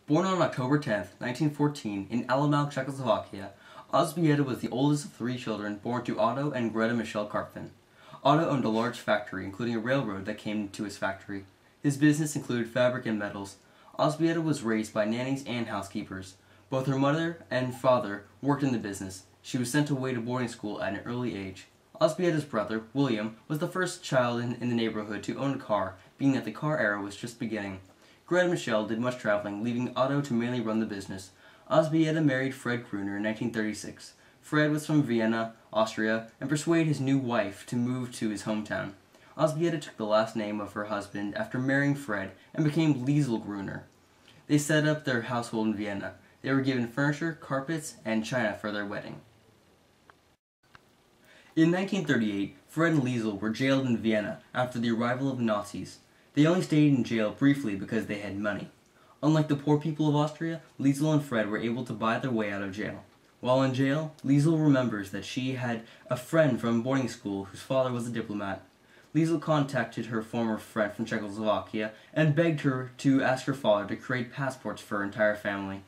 Born on October 10, 1914, in Alamau, Czechoslovakia, Ozbieta was the oldest of three children born to Otto and Greta Michelle Karpfin. Otto owned a large factory, including a railroad that came to his factory. His business included fabric and metals. Ozbieta was raised by nannies and housekeepers. Both her mother and father worked in the business. She was sent away to boarding school at an early age. Ozbieta's brother, William, was the first child in the neighborhood to own a car, being that the car era was just beginning. Greta Michelle did much traveling, leaving Otto to mainly run the business. Ozbieta married Fred Gruner in 1936. Fred was from Vienna, Austria, and persuaded his new wife to move to his hometown. Ozbieta took the last name of her husband after marrying Fred and became Liesl Gruner. They set up their household in Vienna. They were given furniture, carpets, and china for their wedding. In 1938, Fred and Liesl were jailed in Vienna after the arrival of the Nazis. They only stayed in jail briefly because they had money. Unlike the poor people of Austria, Liesl and Fred were able to buy their way out of jail. While in jail, Liesl remembers that she had a friend from boarding school whose father was a diplomat. Liesl contacted her former friend from Czechoslovakia and begged her to ask her father to create passports for her entire family.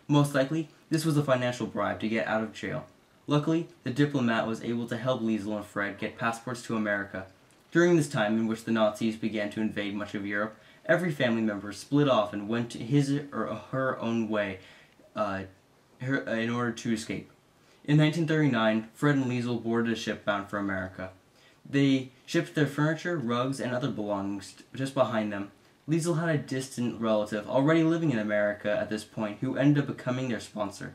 Most likely, this was a financial bribe to get out of jail. Luckily, the diplomat was able to help Liesl and Fred get passports to America. During this time in which the Nazis began to invade much of Europe, every family member split off and went his or her own way in order to escape. In 1939, Fred and Liesl boarded a ship bound for America. They shipped their furniture, rugs, and other belongings just behind them. Liesl had a distant relative already living in America at this point who ended up becoming their sponsor.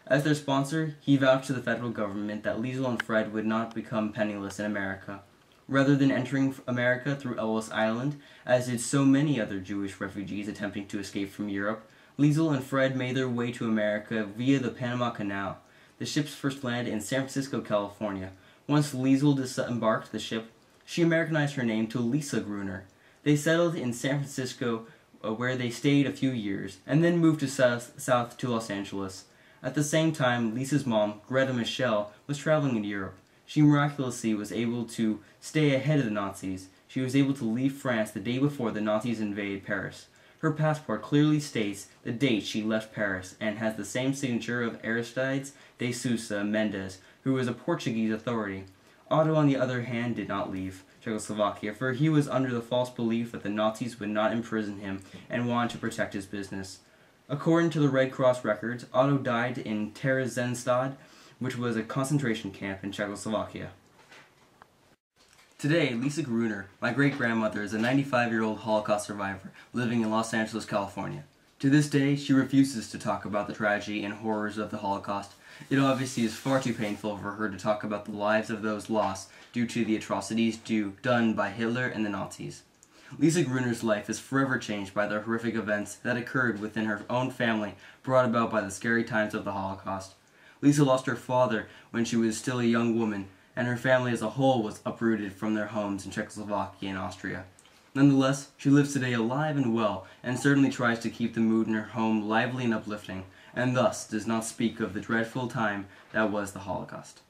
As their sponsor, he vouched to the federal government that Liesl and Fred would not become penniless in America. Rather than entering America through Ellis Island, as did so many other Jewish refugees attempting to escape from Europe, Liesl and Fred made their way to America via the Panama Canal. The ships first landed in San Francisco, California. Once Liesl disembarked the ship, she Americanized her name to Lisa Gruner. They settled in San Francisco, where they stayed a few years, and then moved to south to Los Angeles. At the same time, Lisa's mom, Greta Michelle, was traveling in Europe. She miraculously was able to stay ahead of the Nazis. She was able to leave France the day before the Nazis invaded Paris. Her passport clearly states the date she left Paris and has the same signature of Aristides de Sousa Mendes, who was a Portuguese authority. Otto, on the other hand, did not leave Czechoslovakia, for he was under the false belief that the Nazis would not imprison him and wanted to protect his business. According to the Red Cross records, Otto died in Theresienstadt, which was a concentration camp in Czechoslovakia. Today, Lisa Gruner, my great-grandmother, is a 95-year-old Holocaust survivor living in Los Angeles, California. To this day, she refuses to talk about the tragedy and horrors of the Holocaust. It obviously is far too painful for her to talk about the lives of those lost due to the atrocities done by Hitler and the Nazis. Lisa Gruner's life is forever changed by the horrific events that occurred within her own family brought about by the scary times of the Holocaust. Lisa lost her father when she was still a young woman, and her family as a whole was uprooted from their homes in Czechoslovakia and Austria. Nonetheless, she lives today alive and well, and certainly tries to keep the mood in her home lively and uplifting, and thus does not speak of the dreadful time that was the Holocaust.